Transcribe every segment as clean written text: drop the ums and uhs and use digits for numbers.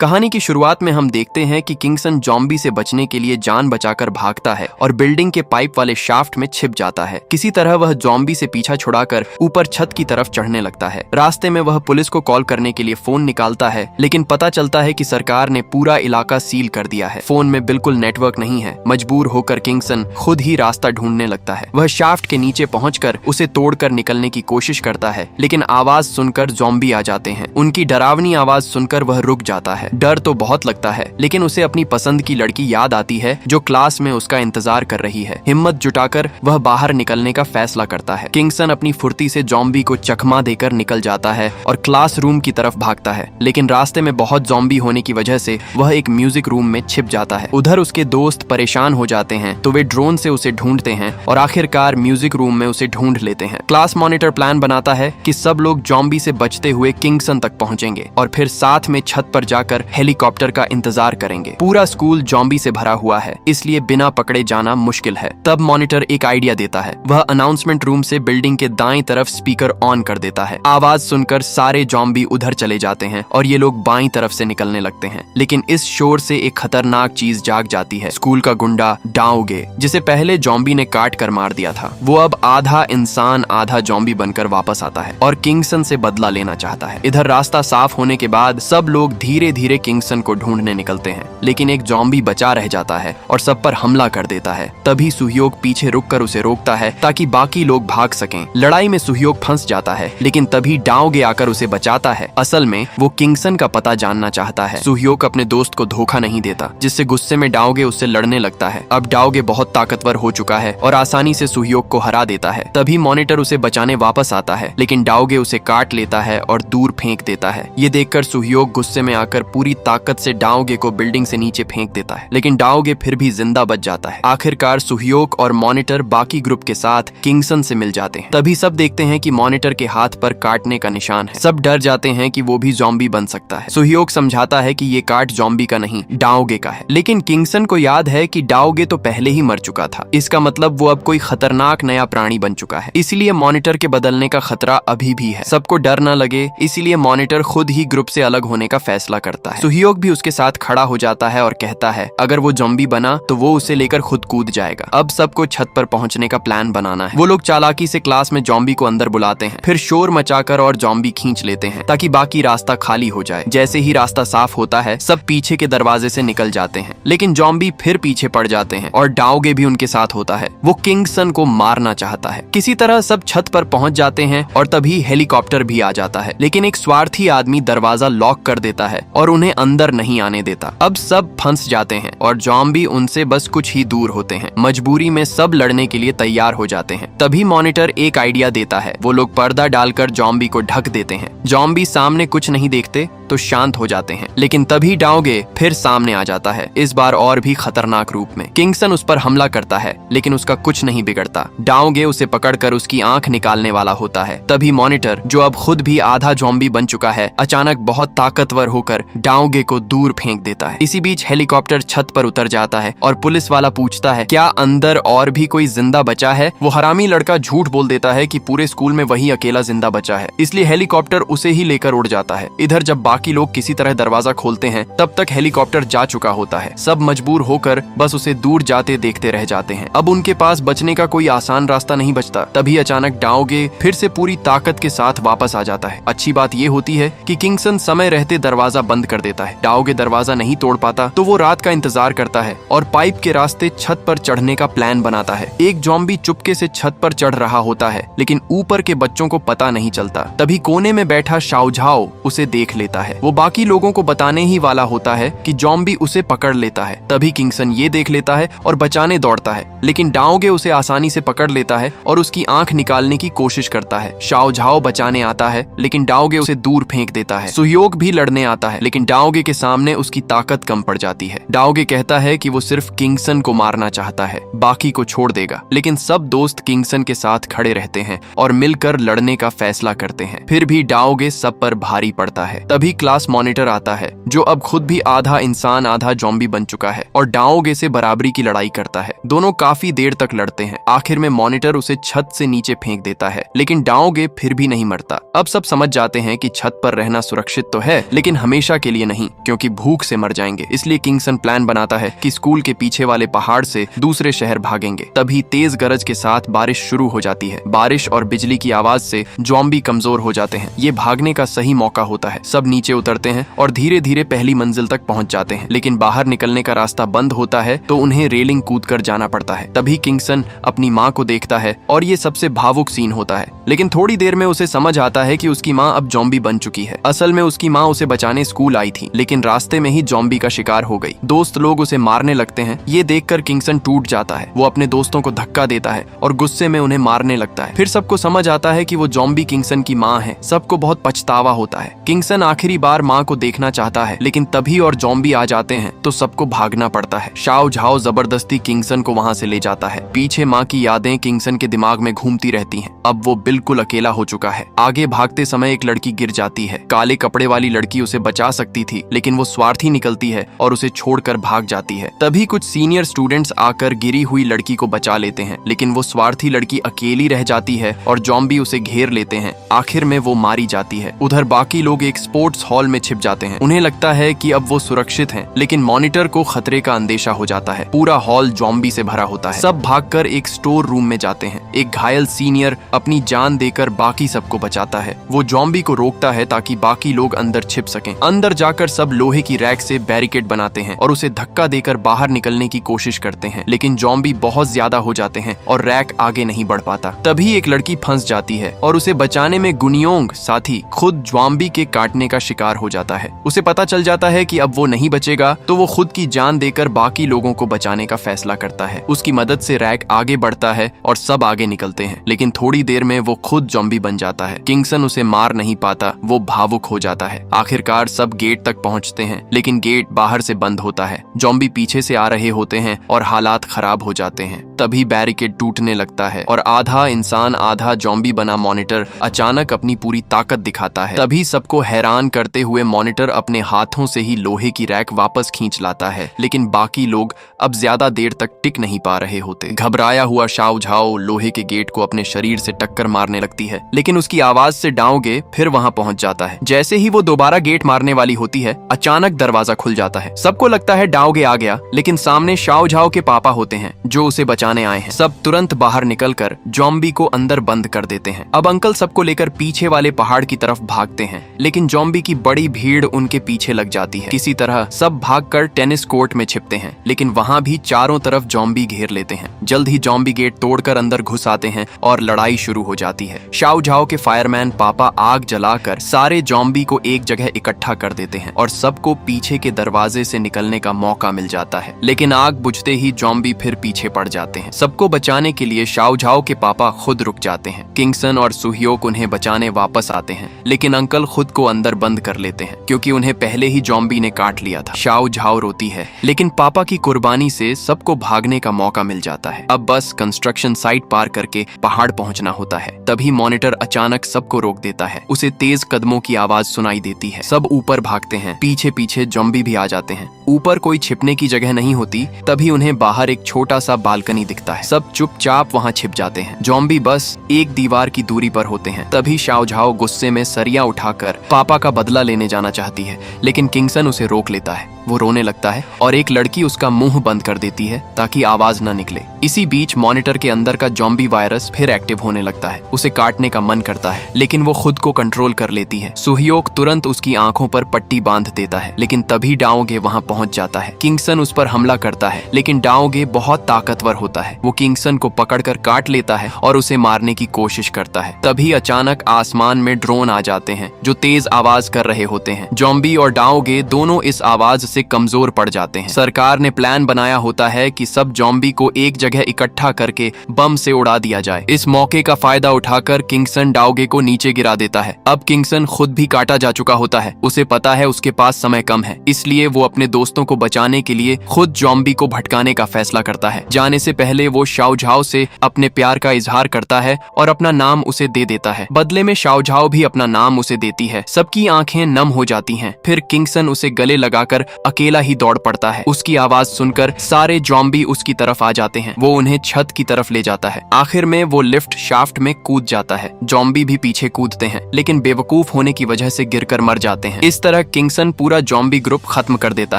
कहानी की शुरुआत में हम देखते हैं कि किंगसन जॉम्बी से बचने के लिए जान बचाकर भागता है और बिल्डिंग के पाइप वाले शाफ्ट में छिप जाता है। किसी तरह वह जॉम्बी से पीछा छुड़ाकर ऊपर छत की तरफ चढ़ने लगता है। रास्ते में वह पुलिस को कॉल करने के लिए फोन निकालता है, लेकिन पता चलता है कि सरकार ने पूरा इलाका सील कर दिया है। फोन में बिल्कुल नेटवर्क नहीं है। मजबूर होकर किंगसन खुद ही रास्ता ढूंढने लगता है। वह शाफ्ट के नीचे पहुंचकर उसे तोड़कर निकलने की कोशिश करता है, लेकिन आवाज सुनकर जॉम्बी आ जाते हैं। उनकी डरावनी आवाज सुनकर वह रुक जाता है। डर तो बहुत लगता है, लेकिन उसे अपनी पसंद की लड़की याद आती है जो क्लास में उसका इंतजार कर रही है। हिम्मत जुटाकर वह बाहर निकलने का फैसला करता है। किंगसन अपनी फुर्ती से जॉम्बी को चकमा देकर निकल जाता है और क्लासरूम की तरफ भागता है, लेकिन रास्ते में बहुत जॉम्बी होने की वजह से वह एक म्यूजिक रूम में छिप जाता है। उधर उसके दोस्त परेशान हो जाते हैं, तो वे ड्रोन से उसे ढूंढते हैं और आखिरकार म्यूजिक रूम में उसे ढूंढ लेते हैं। क्लास मॉनिटर प्लान बनाता है कि सब लोग जॉम्बी से बचते हुए किंगसन तक पहुंचेंगे और फिर साथ में छत पर जाकर हेलीकॉप्टर का इंतजार करेंगे। पूरा स्कूल जॉम्बी से भरा हुआ है, इसलिए बिना पकड़े जाना मुश्किल है। तब मॉनिटर एक आइडिया देता है। वह अनाउंसमेंट रूम से बिल्डिंग के दाईं तरफ स्पीकर ऑन कर देता है। आवाज सुनकर सारे जॉम्बी उधर चले जाते हैं और ये लोग बाईं तरफ से निकलने लगते हैं, लेकिन इस शोर से एक खतरनाक चीज जाग जाती है। स्कूल का गुंडा डाओगे, जिसे पहले जॉम्बी ने काट कर मार दिया था, वो अब आधा इंसान आधा जॉम्बी बनकर वापस आता है और किंगसन से बदला लेना चाहता है। इधर रास्ता साफ होने के बाद सब लोग धीरे धीरे किंगसन को ढूंढने निकलते हैं, लेकिन एक जॉम्बी बचा रह जाता है और सब पर हमला कर देता है। तभी सुहयोग पीछे रुककर उसे रोकता है ताकि बाकी लोग भाग सकें। लड़ाई में सुहयोग फंस जाता है, लेकिन तभी डाओगे आकर उसे बचाता है। असल में वो किंगसन का पता जानना चाहता है। सुहयोग अपने दोस्त को धोखा नहीं देता, जिससे गुस्से में डाओगे उससे लड़ने लगता है। अब डाओगे बहुत ताकतवर हो चुका है और आसानी से सुहयोग को हरा देता है। तभी मॉनिटर उसे बचाने वापस आता है, लेकिन डाओगे उसे काट लेता है और दूर फेंक देता है। ये देखकर सुहयोग गुस्से में आकर पूरी ताकत से डाओगे को बिल्डिंग से नीचे फेंक देता है, लेकिन डाओगे फिर भी जिंदा बच जाता है। आखिरकार सुहयोग और मॉनिटर बाकी ग्रुप के साथ किंगसन से मिल जाते हैं। तभी सब देखते हैं कि मॉनिटर के हाथ पर काटने का निशान है। सब डर जाते हैं कि वो भी जॉम्बी बन सकता है। सुहयोग समझाता है कि ये काट जॉम्बी का नहीं, डाओगे का है, लेकिन किंगसन को याद है कि डाओगे तो पहले ही मर चुका था। इसका मतलब वो अब कोई खतरनाक नया प्राणी बन चुका है, इसलिए मॉनिटर के बदलने का खतरा अभी भी है। सबको डर न लगे, इसलिए मॉनिटर खुद ही ग्रुप से अलग होने का फैसला करता है। सुहयोग भी उसके साथ खड़ा हो जाता है और कहता है अगर वो जॉम्बी बना तो वो उसे लेकर खुद कूद जाएगा। अब सबको छत पर पहुंचने का प्लान बनाना है। वो लोग चालाकी से क्लास में जॉम्बी को अंदर बुलाते हैं, फिर शोर मचाकर और जॉम्बी खींच लेते हैं ताकि बाकी रास्ता खाली हो जाए। जैसे ही रास्ता साफ होता है, सब पीछे के दरवाजे से निकल जाते हैं, लेकिन जॉम्बी फिर पीछे पड़ जाते हैं और डाओगे भी उनके साथ होता है। वो किंगसन को मारना चाहता है। किसी तरह सब छत पर पहुंच जाते हैं और तभी हेलीकॉप्टर भी आ जाता है, लेकिन एक स्वार्थी आदमी दरवाजा लॉक कर देता है और उन्हें अंदर नहीं आने देता। अब सब फंस जाते हैं और जॉम्बी उनसे बस कुछ ही दूर होते हैं। मजबूरी में सब लड़ने के लिए तैयार हो जाते हैं। तभी मॉनिटर एक आइडिया देता है। वो लोग पर्दा डालकर जॉम्बी को ढक देते हैं। जॉम्बी सामने कुछ नहीं देखते तो शांत हो जाते हैं, लेकिन तभी डाओगे फिर सामने आ जाता है, इस बार और भी खतरनाक रूप में। किंगसन उस पर हमला करता है, लेकिन उसका कुछ नहीं बिगड़ता। डाओगे उसे पकड़कर उसकी आंख निकालने वाला होता है। तभी मॉनिटर, जो अब खुद भी आधा जॉम्बी बन चुका है, अचानक बहुत ताकतवर होकर डाओगे को दूर फेंक देता है। इसी बीच हेलीकॉप्टर छत पर उतर जाता है और पुलिस वाला पूछता है क्या अंदर और भी कोई जिंदा बचा है। वो हरामी लड़का झूठ बोल देता है कि पूरे स्कूल में वही अकेला जिंदा बचा है, इसलिए हेलीकॉप्टर उसे ही लेकर उड़ जाता है। इधर जब बाकी लोग किसी तरह दरवाजा खोलते हैं, तब तक हेलीकॉप्टर जा चुका होता है। सब मजबूर होकर बस उसे दूर जाते देखते रह जाते हैं। अब उनके पास बचने का कोई आसान रास्ता नहीं बचता। तभी अचानक डाओगे फिर से पूरी ताकत के साथ वापस आ जाता है। अच्छी बात ये होती है कि किंगसन समय रहते दरवाजा बंद कर देता है। डाओगे दरवाजा नहीं तोड़ पाता, तो वो रात का इंतजार करता है और पाइप के रास्ते छत पर चढ़ने का प्लान बनाता है। एक जॉम्बी चुपके से छत पर चढ़ रहा होता है, लेकिन ऊपर के बच्चों को पता नहीं चलता। तभी कोने में बैठा शाओझाओ उसे देख लेता है। वो बाकी लोगों को बताने ही वाला होता है कि जॉम्बी उसे पकड़ लेता है। तभी किंगसन ये देख लेता है और बचाने दौड़ता है, लेकिन डाओगे उसे आसानी से पकड़ लेता है और उसकी आंख निकालने की कोशिश करता है। शाओझाओ बचाने आता है, लेकिन डाओगे उसे दूर फेंक देता है। सुहयोग भी लड़ने आता है, लेकिन डाओगे के सामने उसकी ताकत कम पड़ जाती है। डाओगे कहता है कि वो सिर्फ किंगसन को मारना चाहता है, बाकी को छोड़ देगा। लेकिन सब दोस्त किंगसन के साथ खड़े रहते हैं और मिलकर लड़ने का फैसला करते हैं। फिर भी डाओगे सब पर भारी पड़ता है। तभी क्लास मॉनिटर आता है, जो अब खुद भी आधा इंसान आधा जॉम्बी बन चुका है और डाओगे से बराबरी की लड़ाई करता है। दोनों काफी देर तक लड़ते हैं। आखिर में मॉनिटर उसे छत से नीचे फेंक देता है, लेकिन डाओगे फिर भी नहीं मरता। अब सब समझ जाते हैं कि छत पर रहना सुरक्षित तो है, लेकिन हमेशा के के लिए नहीं, क्योंकि भूख से मर जाएंगे। इसलिए किंगसन प्लान बनाता है कि स्कूल के पीछे वाले पहाड़ से दूसरे शहर भागेंगे। तभी तेज गरज के साथ बारिश शुरू हो जाती है। बारिश और बिजली की आवाज से ज़ॉम्बी कमजोर हो जाते हैं। ये भागने का सही मौका होता है। सब नीचे उतरते हैं और धीरे धीरे पहली मंजिल तक पहुंच जाते हैं, लेकिन बाहर निकलने का रास्ता बंद होता है तो उन्हें रेलिंग कूद कर जाना पड़ता है। तभी किंगसन अपनी माँ को देखता है और ये सबसे भावुक सीन होता है, लेकिन थोड़ी देर में उसे समझ आता है कि उसकी माँ अब ज़ॉम्बी बन चुकी है। असल में उसकी माँ उसे बचाने स्कूल आई थी, लेकिन रास्ते में ही ज़ॉम्बी का शिकार हो गई। दोस्त लोग उसे मारने लगते हैं। ये देखकर किंगसन टूट जाता है। वो अपने दोस्तों को धक्का देता है और गुस्से में उन्हें मारने लगता है। फिर सबको समझ आता है कि वो ज़ॉम्बी किंगसन की माँ है। सबको बहुत पछतावा होता है। किंगसन आखिरी बार माँ को देखना चाहता है, लेकिन तभी और ज़ॉम्बी आ जाते हैं तो सबको भागना पड़ता है। शाओ झाओ जबरदस्ती किंगसन को वहाँ से ले जाता है। पीछे माँ की यादें किंगसन के दिमाग में घूमती रहती हैं। अब वो बिल्कुल अकेला हो चुका है। आगे भागते समय एक लड़की गिर जाती है। काले कपड़े वाली लड़की उसे बचा सकती थी, लेकिन वो स्वार्थी निकलती है और उसे छोड़कर भाग जाती है। तभी कुछ सीनियर स्टूडेंट्स आकर गिरी हुई लड़की को बचा लेते हैं, लेकिन वो स्वार्थी लड़की अकेली रह जाती है और ज़ॉम्बी उसे घेर लेते हैं। आखिर में वो मारी जाती है। उधर बाकी लोग एक स्पोर्ट्स हॉल में छिप जाते हैं। उन्हें लगता है कि अब वो सुरक्षित हैं, लेकिन मॉनिटर को खतरे का अंदेशा हो जाता है। पूरा हॉल ज़ॉम्बी से भरा होता है। सब भागकर एक स्टोर रूम में जाते हैं। एक घायल सीनियर अपनी जान देकर बाकी सबको बचाता है। वो ज़ॉम्बी को रोकता है ताकि बाकी लोग अंदर छिप सकें। अंदर जाकर सब लोहे की रैक से बैरिकेड बनाते हैं और उसे धक्का देकर बाहर निकलने की कोशिश करते हैं, लेकिन ज़ॉम्बी बहुत ज्यादा हो जाते हैं और रैक आगे नहीं बढ़ पाता। तभी एक लड़की फंस जाती है और उसे बचाने में गुनियोंग साथी खुद ज़ॉम्बी के काटने का शिकार हो जाता है। उसे पता चल जाता है कि अब वो नहीं बचेगा, तो वो खुद की जान देकर बाकी लोगों को बचाने का फैसला करता है। उसकी मदद से रैक आगे बढ़ता है और सब आगे निकलते हैं, लेकिन थोड़ी देर में वो खुद ज़ॉम्बी बन जाता है। किंगसन उसे मार नहीं पाता। वो भावुक हो जाता है। आखिरकार सब गेट तक पहुंचते हैं, लेकिन गेट बाहर से बंद होता है। ज़ॉम्बी पीछे से आ रहे होते हैं और हालात खराब हो जाते हैं। तभी बैरिकेड टूटने लगता है और आधा इंसान आधा ज़ॉम्बी बना मॉनिटर अचानक अपनी पूरी ताकत दिखाता है। तभी सबको हैरान करते हुए मॉनिटर अपने हाथों से ही लोहे की रैक वापस खींच लाता है, लेकिन बाकी लोग अब ज्यादा देर तक टिक नहीं पा रहे होते। घबराया हुआ शाओ झाओ लोहे के गेट को अपने शरीर से टक्कर मारने लगती है, लेकिन उसकी आवाज से डाओगे फिर वहां पहुंच जाता है। जैसे ही वो दोबारा गेट मारने वाली होती है, अचानक दरवाजा खुल जाता है। सबको लगता है डाओगे आ गया, लेकिन सामने शाओ झाओ के पापा होते हैं जो उसे बचाने आए हैं। सब तुरंत बाहर निकलकर ज़ॉम्बी को अंदर बंद कर देते हैं। अब अंकल सबको लेकर पीछे वाले पहाड़ की तरफ भागते हैं, लेकिन ज़ॉम्बी की बड़ी भीड़ उनके पीछे लग जाती है। किसी तरह सब भागकर टेनिस कोर्ट में छिपते हैं, लेकिन वहां भी चारों तरफ ज़ॉम्बी घेर लेते हैं। जल्द ही ज़ॉम्बी गेट तोड़कर अंदर घुस आते हैं और लड़ाई शुरू हो जाती है। शाओ झाओ के फायरमैन पापा आग जलाकर सारे ज़ॉम्बी को एक जगह इकट्ठा कर देते हैं और सबको पीछे के दरवाजे से निकलने का मौका मिल जाता है, लेकिन आग बुझते ही ज़ॉम्बी फिर पीछे पड़ जाते हैं। सबको बचाने के लिए शाओ झाओ के पापा खुद रुक जाते हैं। किंगसन और सुहियोक उन्हें बचाने वापस आते हैं, लेकिन अंकल खुद को अंदर बंद कर लेते हैं क्योंकि उन्हें पहले ही ज़ॉम्बी ने काट लिया था। शाओ झाओ रोती है, लेकिन पापा की कुर्बानी से सबको भागने का मौका मिल जाता है। अब बस कंस्ट्रक्शन साइट पार करके पहाड़ पहुंचना होता है। तभी मॉनिटर अचानक सबको रोक देता है। उसे तेज कदमों की आवाज सुनाई देती है। सब ऊपर भागते हैं। पीछे पीछे ज़ॉम्बी भी आ जाते हैं। ऊपर कोई छिपने की जगह नहीं होती। तभी उन्हें बाहर एक छोटा सा बालकनी दिखता है। सब चुपचाप वहां छिप जाते हैं। ज़ॉम्बी बस एक दीवार की दूरी पर होते हैं। तभी शाओ झाओ गुस्से में सरिया उठाकर पापा का बदला लेने जाना चाहती है, लेकिन किंगसन उसे रोक लेता है। वो रोने लगता है और एक लड़की उसका मुंह बंद कर देती है ताकि आवाज न निकले। इसी बीच मॉनिटर के अंदर का ज़ॉम्बी वायरस फिर एक्टिव होने लगता है। उसे काटने का मन करता है, लेकिन वो खुद को कंट्रोल कर लेती है। सुहियोक तुरंत उसकी आंखों पर पट्टी बांध देता है, लेकिन तभी डाओगे वहां पहुंच जाता है। किंगसन उस पर हमला करता है, लेकिन डाओगे बहुत ताकतवर होता है। वो किंगसन को पकड़कर काट लेता है और उसे मारने की कोशिश करता है। तभी अचानक आसमान में ड्रोन आ जाते हैं जो तेज आवाज कर रहे होते हैं। ज़ॉम्बी और डाओगे दोनों इस आवाज से कमजोर पड़ जाते हैं। सरकार ने प्लान बनाया होता है कि सब ज़ॉम्बी को एक जगह इकट्ठा करके बम से उड़ा दिया जाए। इस मौके का फायदा उठाकर किंगसन डाओगे को नीचे गिरा देता है। अब किंगसन खुद भी काटा जा चुका होता है। उसे पता है उसके पास समय कम है, इसलिए वो अपने दोस्तों को बचाने के लिए खुद ज़ॉम्बी को भटकाने का फैसला करता है। जाने से पहले वो शाओ झाओ से अपने प्यार का इजहार करता है और अपना नाम उसे दे देता है। बदले में शाओ झाओ भी अपना नाम उसे देती है। सबकी आंखें नम हो जाती हैं। फिर किंगसन उसे गले लगाकर अकेला ही दौड़ पड़ता है। उसकी आवाज सुनकर सारे जॉम्बी उसकी तरफ आ जाते हैं। वो उन्हें छत की तरफ ले जाता है। आखिर में वो लिफ्ट शाफ्ट में कूद जाता है। जॉम्बी भी पीछे कूदते हैं, लेकिन बेवकूफ होने की वजह से गिरकर मर जाते हैं। इस तरह किंगसन पूरा जॉम्बी ग्रुप खत्म कर देता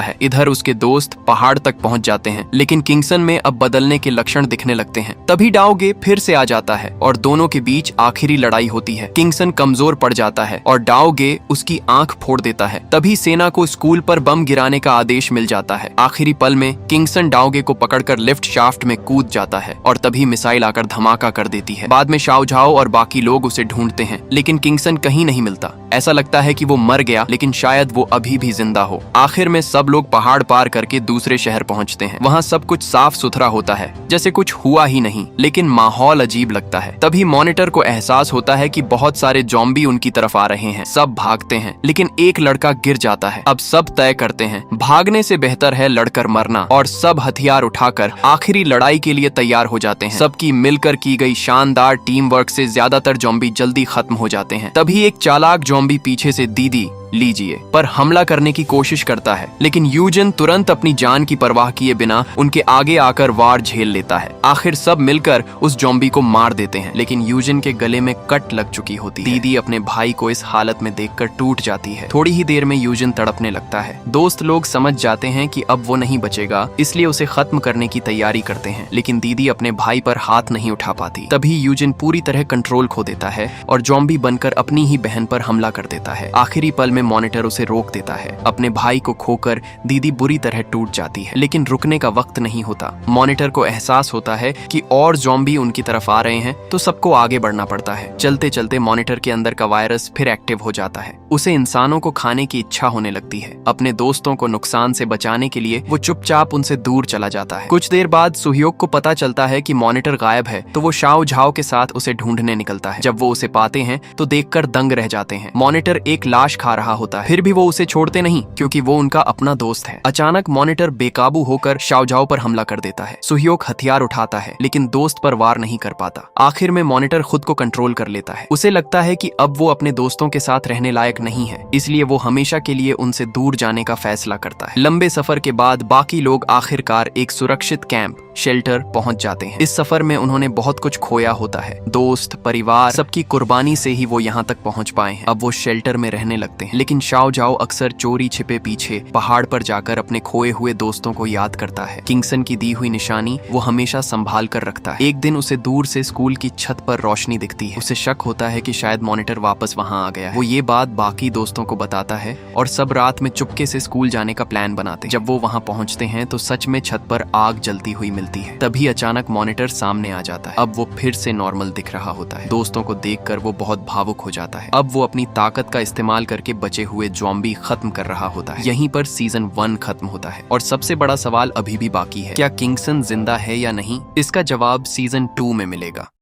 है। इधर उसके दोस्त पहाड़ तक पहुंच जाते हैं, लेकिन किंगसन में अब बदलने के लक्षण दिखने लगते हैं। तभी डाओगे फिर से आ जाता है और दोनों के बीच आखिरी लड़ाई होती है। किंगसन कमजोर पड़ जाता है और डाओगे उसकी आंख फोड़ देता है। तभी सेना को स्कूल पर बम गिराने का आदेश मिल जाता है। आखिरी पल में किंगसन डाओगे को पकड़कर लिफ्ट शाफ्ट में कूद जाता है और तभी मिसाइल आकर धमाका कर देती है। बाद में शाओ झाओ और बाकी लोग उसे ढूंढते हैं, लेकिन किंगसन कहीं नहीं मिलता। ऐसा लगता है कि वो मर गया, लेकिन शायद वो अभी भी जिंदा हो। आखिर में सब लोग पहाड़ पार करके दूसरे शहर पहुंचते हैं। वहाँ सब कुछ साफ सुथरा होता है, जैसे कुछ हुआ ही नहीं, लेकिन माहौल अजीब लगता है। तभी मॉनिटर को एहसास होता है कि बहुत सारे जॉम्बी उनकी तरफ आ रहे हैं। सब भागते हैं, लेकिन एक लड़का गिर जाता है। अब सब तय करते हैं भागने से बेहतर है लड़कर मरना, और सब हथियार उठाकर आखिरी लड़ाई के लिए तैयार हो जाते हैं। सबकी मिलकर की गई शानदार टीम वर्क से ज्यादातर जॉम्बी जल्दी खत्म हो जाते हैं। तभी एक चालाक जॉम्बी पीछे से दीदी लीजिए पर हमला करने की कोशिश करता है, लेकिन यूजन तुरंत अपनी जान की परवाह किए बिना उनके आगे आकर वार झेल लेता है। आखिर सब मिलकर उस जॉम्बी को मार देते हैं, लेकिन यूजन के गले में कट लग चुकी होती है। दीदी अपने भाई को इस हालत में देखकर टूट जाती है। थोड़ी ही देर में यूजन तड़पने लगता है। दोस्त लोग समझ जाते हैं कि अब वो नहीं बचेगा, इसलिए उसे खत्म करने की तैयारी करते हैं, लेकिन दीदी अपने भाई पर हाथ नहीं उठा पाती। तभी यूजन पूरी तरह कंट्रोल खो देता है और जॉम्बी बनकर अपनी ही बहन पर हमला कर देता है। आखिरी पल में मॉनिटर उसे रोक देता है। अपने भाई को खोकर दीदी बुरी तरह टूट जाती है, लेकिन रुकने का वक्त नहीं होता। मॉनिटर को एहसास होता है कि और जॉम्बी उनकी तरफ आ रहे हैं, तो सबको आगे बढ़ना पड़ता है। चलते चलते मॉनिटर के अंदर का वायरस फिर एक्टिव हो जाता है। उसे इंसानों को खाने की इच्छा होने लगती है। अपने दोस्तों को नुकसान से बचाने के लिए वो चुपचाप उनसे दूर चला जाता है। कुछ देर बाद सुहयोग को पता चलता है कि मॉनिटर गायब है, तो वो शाओ झाओ के साथ उसे ढूंढने निकलता है। जब वो उसे पाते हैं तो देखकर दंग रह जाते हैं। मॉनिटर एक लाश खा रहा होता है, फिर भी वो उसे छोड़ते नहीं, क्योंकि वो उनका अपना दोस्त है। अचानक मॉनिटर बेकाबू होकर शाओ झाओ पर हमला कर देता है। सुहयोग हथियार उठाता है, लेकिन दोस्त पर वार नहीं कर पाता। आखिर में मॉनिटर खुद को कंट्रोल कर लेता है। उसे लगता है कि अब वो अपने दोस्तों के साथ रहने लायक नहीं है, इसलिए वो हमेशा के लिए उनसे दूर जाने का फैसला करता है। लंबे सफर के बाद बाकी लोग आखिरकार एक सुरक्षित कैंप शेल्टर पहुंच जाते हैं। इस सफर में उन्होंने बहुत कुछ खोया होता है। दोस्त, परिवार, सबकी कुर्बानी से ही वो यहाँ तक पहुंच पाए हैं। अब वो शेल्टर में रहने लगते हैं, लेकिन शाओ झाओ अक्सर चोरी छिपे पीछे पहाड़ पर जाकर अपने खोए हुए दोस्तों को याद करता है। किंगसन की दी हुई निशानी वो हमेशा संभाल कर रखता है। एक दिन उसे दूर से स्कूल की छत पर रोशनी दिखती है। उसे शक होता है कि शायद मॉनिटर वापस वहाँ आ गया है। वो ये बात बाकी दोस्तों को बताता है और सब रात में चुपके से स्कूल जाने का प्लान बनाते हैं। जब वो वहाँ पहुँचते हैं तो सच में छत पर आग जलती हुई मिलती है। तभी अचानक मॉनिटर सामने आ जाता है। अब वो फिर से नॉर्मल दिख रहा होता है। दोस्तों को देखकर वो बहुत भावुक हो जाता है। अब वो अपनी ताकत का इस्तेमाल करके बचे हुए जॉम्बी खत्म कर रहा होता है। यहीं पर सीजन 1 खत्म होता है और सबसे बड़ा सवाल अभी भी बाकी है, क्या किंगसन जिंदा है या नहीं? इसका जवाब सीजन 2 में मिलेगा।